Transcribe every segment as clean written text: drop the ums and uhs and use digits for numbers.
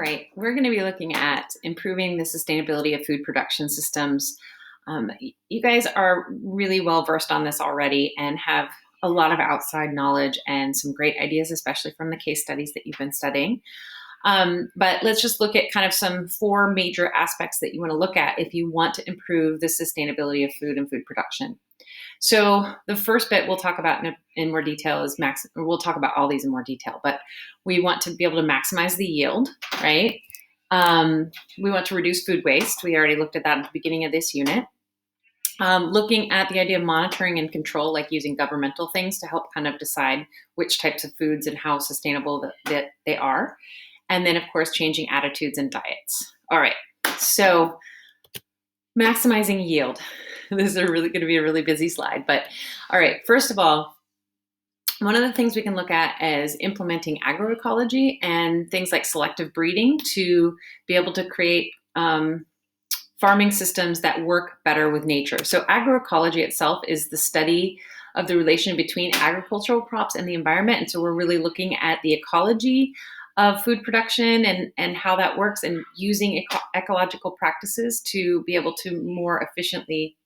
Right, we're going to be looking at improving the sustainability of food production systems. You guys are really well versed on this already and have a lot of outside knowledge and some great ideas, especially from the case studies that you've been studying. But let's just look at kind of some four major aspects that you want to look at if you want to improve the sustainability of food and food production. So the first bit we'll talk about in more detail is we'll talk about all these in more detail, but we want to be able to maximize the yield, right? We want to reduce food waste. We already looked at that at the beginning of this unit. Looking at the idea of monitoring and control, like using governmental things to help kind of decide which types of foods and how sustainable that they are. And then, of course, changing attitudes and diets. All right, so maximizing yield. This is really going to be a really busy slide, but all right, first of all, one of the things we can look at is implementing agroecology and things like selective breeding to be able to create farming systems that work better with nature. So agroecology itself is the study of the relation between agricultural crops and the environment. And so we're really looking at the ecology of food production and how that works, and using ecological practices to be able to more efficiently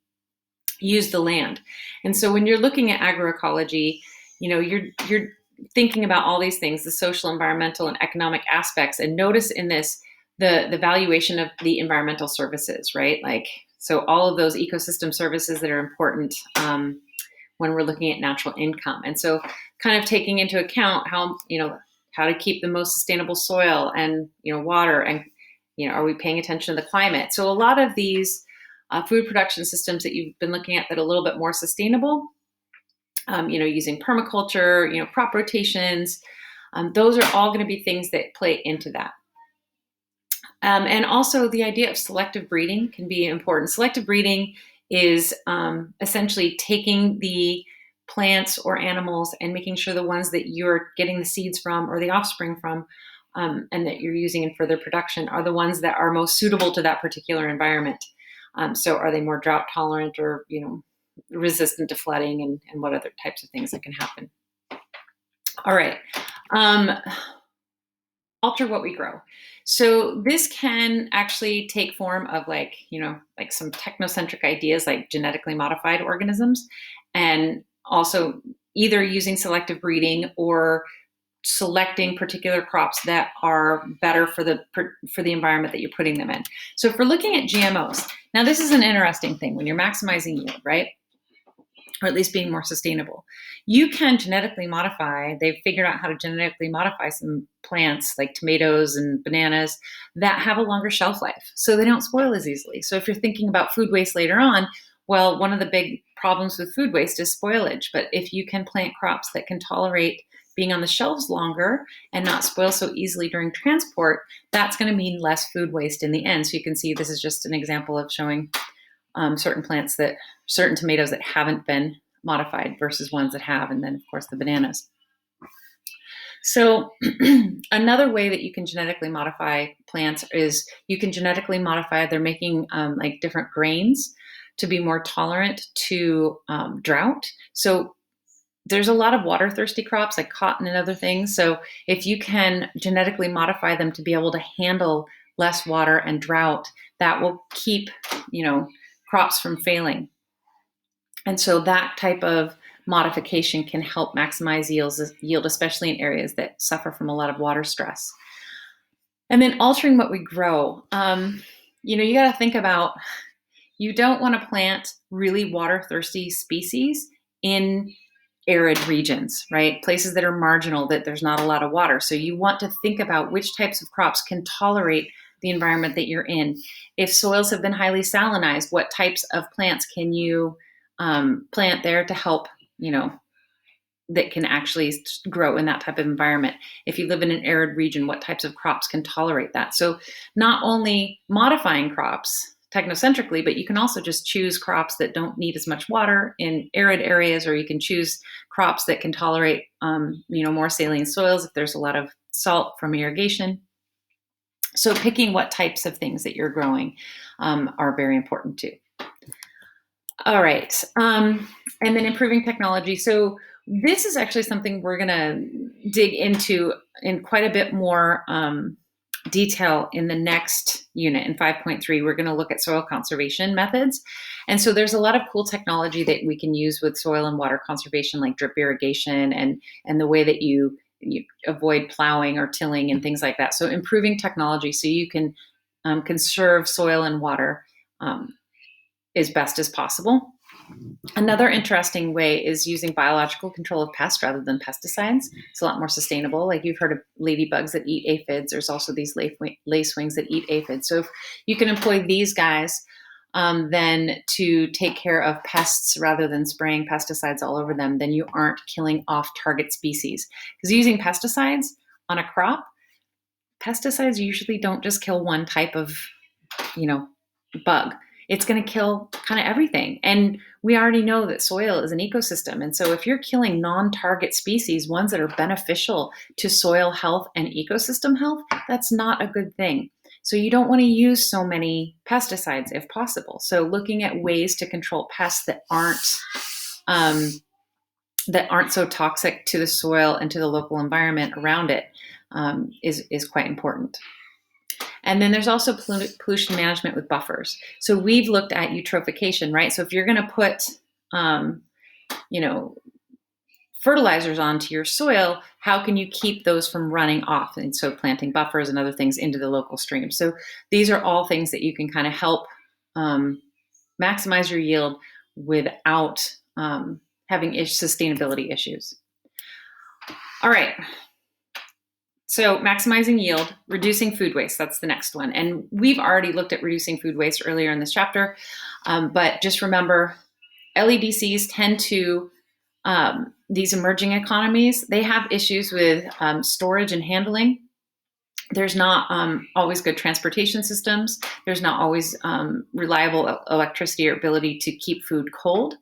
use the land. And so when you're looking at agroecology, you're thinking about all these things, the social, environmental, and economic aspects. And notice in this, the valuation of the environmental services, right? So all of those ecosystem services that are important when we're looking at natural income. And so kind of taking into account how to keep the most sustainable soil and, water, and, are we paying attention to the climate? So a lot of these food production systems that you've been looking at that are a little bit more sustainable, using permaculture, crop rotations, those are all going to be things that play into that. And also the idea of selective breeding can be important. Selective breeding is essentially taking the plants or animals and making sure the ones that you're getting the seeds from or the offspring from and that you're using in further production are the ones that are most suitable to that particular environment. So are they more drought tolerant or, resistant to flooding, and what other types of things that can happen. All right. Alter what we grow. So this can actually take form of like some technocentric ideas like genetically modified organisms, and also either using selective breeding or selecting particular crops that are better for the environment that you're putting them in. So if we're looking at GMOs, now this is an interesting thing when you're maximizing yield, right? Or at least being more sustainable. You can genetically modify, they've figured out how to genetically modify some plants like tomatoes and bananas that have a longer shelf life, so they don't spoil as easily. So if you're thinking about food waste later on, well, one of the big problems with food waste is spoilage. But if you can plant crops that can tolerate being on the shelves longer and not spoil so easily during transport, that's going to mean less food waste in the end. So you can see this is just an example of showing certain tomatoes that haven't been modified versus ones that have, and then of course the bananas. So another way that you can genetically modify plants is you can genetically modify, they're making like different grains to be more tolerant to drought. So there's a lot of water thirsty crops like cotton and other things. So if you can genetically modify them to be able to handle less water and drought, that will keep, crops from failing. And so that type of modification can help maximize yield, especially in areas that suffer from a lot of water stress. And then altering what we grow. You got to think about, you don't want to plant really water thirsty species in arid regions, right? Places that are marginal, that there's not a lot of water. So you want to think about which types of crops can tolerate the environment that you're in. If soils have been highly salinized, what types of plants can you plant there to help, that can actually grow in that type of environment? If you live in an arid region, what types of crops can tolerate that? So not only modifying crops technocentrically, but you can also just choose crops that don't need as much water in arid areas, or you can choose crops that can tolerate, more saline soils if there's a lot of salt from irrigation. So picking what types of things that you're growing are very important too. All right, and then improving technology. So this is actually something we're going to dig into in quite a bit more detail in the next unit in 5.3. We're going to look at soil conservation methods. And so there's a lot of cool technology that we can use with soil and water conservation, like drip irrigation and the way that you avoid plowing or tilling and things like that. So improving technology so you can conserve soil and water as best as possible. Another interesting way is using biological control of pests rather than pesticides. It's a lot more sustainable. Like you've heard of ladybugs that eat aphids. There's also these lacewings that eat aphids. So if you can employ these guys then to take care of pests rather than spraying pesticides all over them, then you aren't killing off target species. Because using pesticides on a crop, pesticides usually don't just kill one type of, bug. It's going to kill kind of everything. And we already know that soil is an ecosystem. And so if you're killing non-target species, ones that are beneficial to soil health and ecosystem health, that's not a good thing. So you don't want to use so many pesticides if possible. So looking at ways to control pests that aren't so toxic to the soil and to the local environment around it is quite important. And then there's also pollution management with buffers. So we've looked at eutrophication, right? So if you're going to put, fertilizers onto your soil, how can you keep those from running off? And so planting buffers and other things into the local stream. So these are all things that you can kind of help maximize your yield without having sustainability issues. All right. So maximizing yield, reducing food waste, that's the next one. And we've already looked at reducing food waste earlier in this chapter, but just remember, LEDCs tend to, these emerging economies, they have issues with storage and handling. There's not always good transportation systems. There's not always reliable electricity or ability to keep food cold.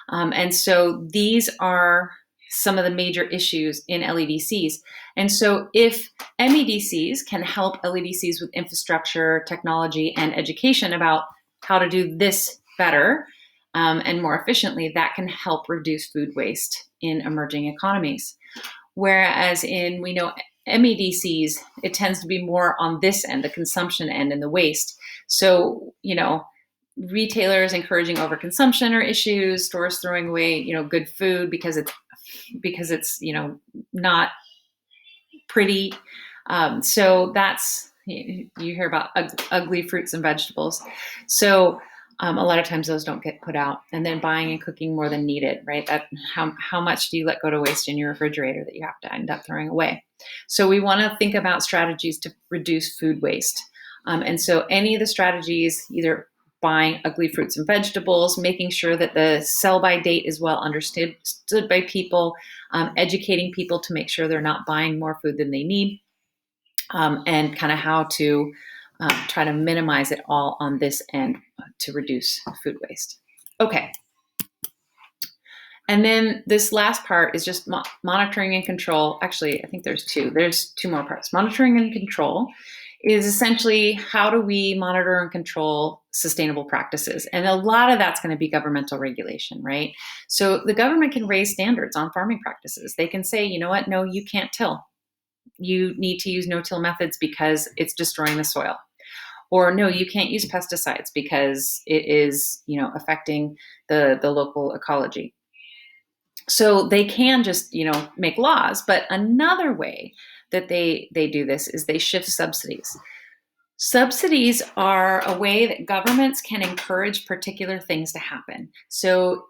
And so these are some of the major issues in LEDCs. And so if MEDCs can help LEDCs with infrastructure, technology, and education about how to do this better and more efficiently, that can help reduce food waste in emerging economies. Whereas we know MEDCs, it tends to be more on this end, the consumption end and the waste. So, retailers encouraging overconsumption are issues, stores throwing away, good food because it's not pretty. So that's, you hear about ugly fruits and vegetables. So a lot of times those don't get put out. And then buying and cooking more than needed, right? How much do you let go to waste in your refrigerator that you have to end up throwing away? So we want to think about strategies to reduce food waste. And so any of the strategies, either buying ugly fruits and vegetables, making sure that the sell-by date is well understood by people, educating people to make sure they're not buying more food than they need, and kind of how to try to minimize it all on this end to reduce food waste. Okay. And then this last part is just monitoring and control. Actually, I think there's two more parts. Monitoring and control is essentially how do we monitor and control sustainable practices? And a lot of that's going to be governmental regulation, right? So the government can raise standards on farming practices. They can say, you know what, no, you can't till. You need to use no-till methods because it's destroying the soil. Or no, you can't use pesticides because it is, affecting the local ecology. So they can just, make laws. But another way that they do this is they shift subsidies. Subsidies are a way that governments can encourage particular things to happen. So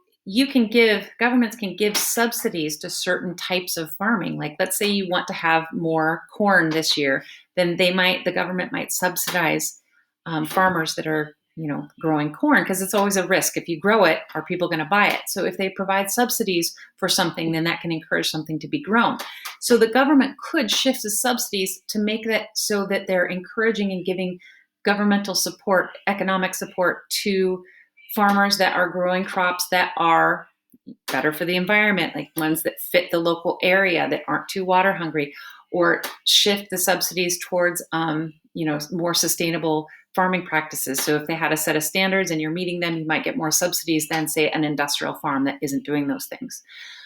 governments can give subsidies to certain types of farming. Like let's say you want to have more corn this year, then the government might subsidize farmers that are growing corn, because it's always a risk. If you grow it, are people going to buy it? So if they provide subsidies for something, then that can encourage something to be grown. So the government could shift the subsidies to make that so that they're encouraging and giving governmental support, economic support to farmers that are growing crops that are better for the environment, like ones that fit the local area that aren't too water hungry, or shift the subsidies towards more sustainable farming practices. So if they had a set of standards and you're meeting them, you might get more subsidies than, say, an industrial farm that isn't doing those things.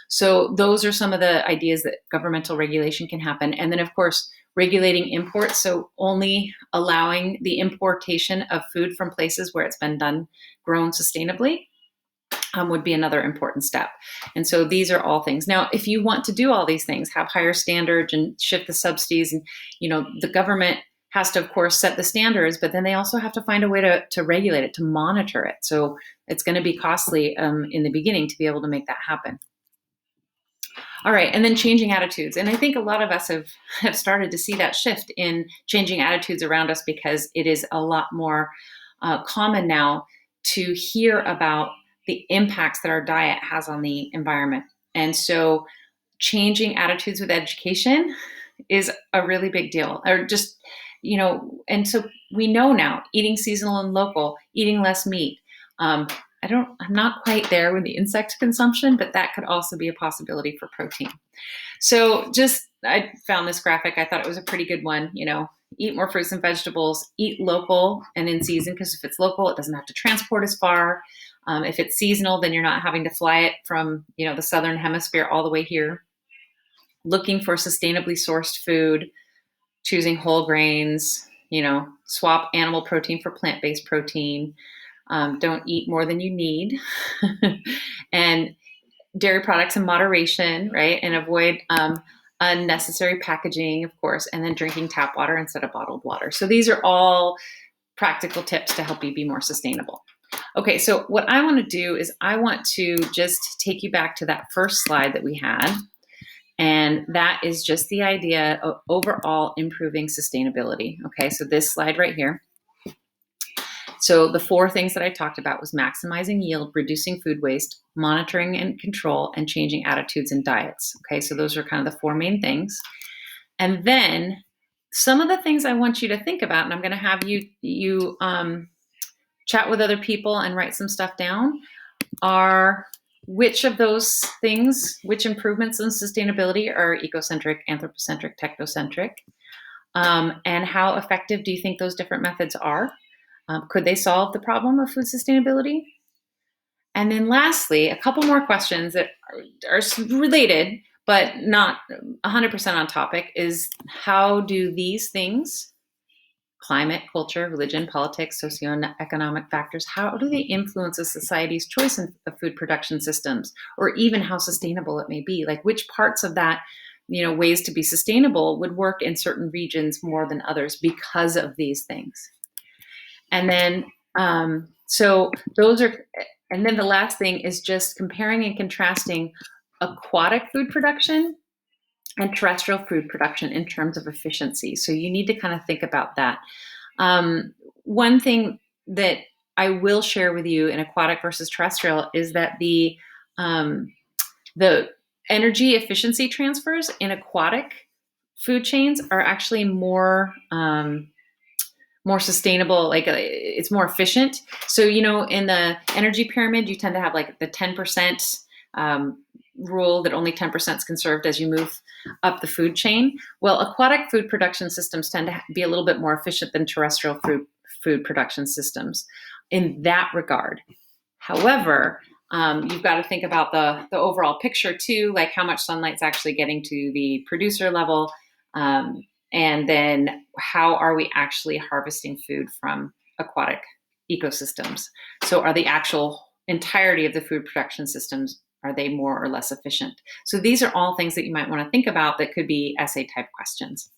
So those are some of the ideas that governmental regulation can happen. And then, of course, regulating imports, so only allowing the importation of food from places where it's been grown sustainably, would be another important step. And so these are all things. Now, if you want to do all these things, have higher standards and shift the subsidies, and the government has to, of course, set the standards, but then they also have to find a way to regulate it, to monitor it. So it's going to be costly in the beginning to be able to make that happen. All right, and then changing attitudes. And I think a lot of us have started to see that shift in changing attitudes around us, because it is a lot more common now to hear about the impacts that our diet has on the environment. And so changing attitudes with education is a really big deal. Or just, and so we know now, eating seasonal and local, eating less meat. I'm not quite there with the insect consumption, but that could also be a possibility for protein. So I found this graphic. I thought it was a pretty good one. Eat more fruits and vegetables, eat local and in season, because if it's local, it doesn't have to transport as far. If it's seasonal, then you're not having to fly it from, the Southern Hemisphere all the way here. Looking for sustainably sourced food, choosing whole grains, swap animal protein for plant-based protein. Don't eat more than you need. And dairy products in moderation, right? And avoid unnecessary packaging, of course, and then drinking tap water instead of bottled water. So these are all practical tips to help you be more sustainable. Okay, so what I want to do is I want to just take you back to that first slide that we had. And that is just the idea of overall improving sustainability. Okay, so this slide right here. So the 4 things that I talked about was maximizing yield, reducing food waste, monitoring and control, and changing attitudes and diets. Okay, so those are kind of the 4 main things. And then some of the things I want you to think about, and I'm going to have you chat with other people and write some stuff down, are which of those things, which improvements in sustainability are ecocentric, anthropocentric, technocentric, and how effective do you think those different methods are? Could they solve the problem of food sustainability? And then lastly, a couple more questions that are related, but not 100% on topic, is how do these things, climate, culture, religion, politics, socioeconomic factors, how do they influence a society's choice of food production systems, or even how sustainable it may be? Like, which parts of that, ways to be sustainable would work in certain regions more than others because of these things? And then, so those are, and then the last thing is just comparing and contrasting aquatic food production and terrestrial food production in terms of efficiency. So you need to kind of think about that. One thing that I will share with you in aquatic versus terrestrial is that the energy efficiency transfers in aquatic food chains are actually more sustainable, it's more efficient. So, in the energy pyramid, you tend to have like the 10% rule that only 10% is conserved as you move up the food chain. Well, aquatic food production systems tend to be a little bit more efficient than terrestrial food production systems in that regard. However, you've got to think about the overall picture too, like how much sunlight's actually getting to the producer level. And then how are we actually harvesting food from aquatic ecosystems? So are the actual entirety of the food production systems, are they more or less efficient? So these are all things that you might want to think about that could be essay type questions.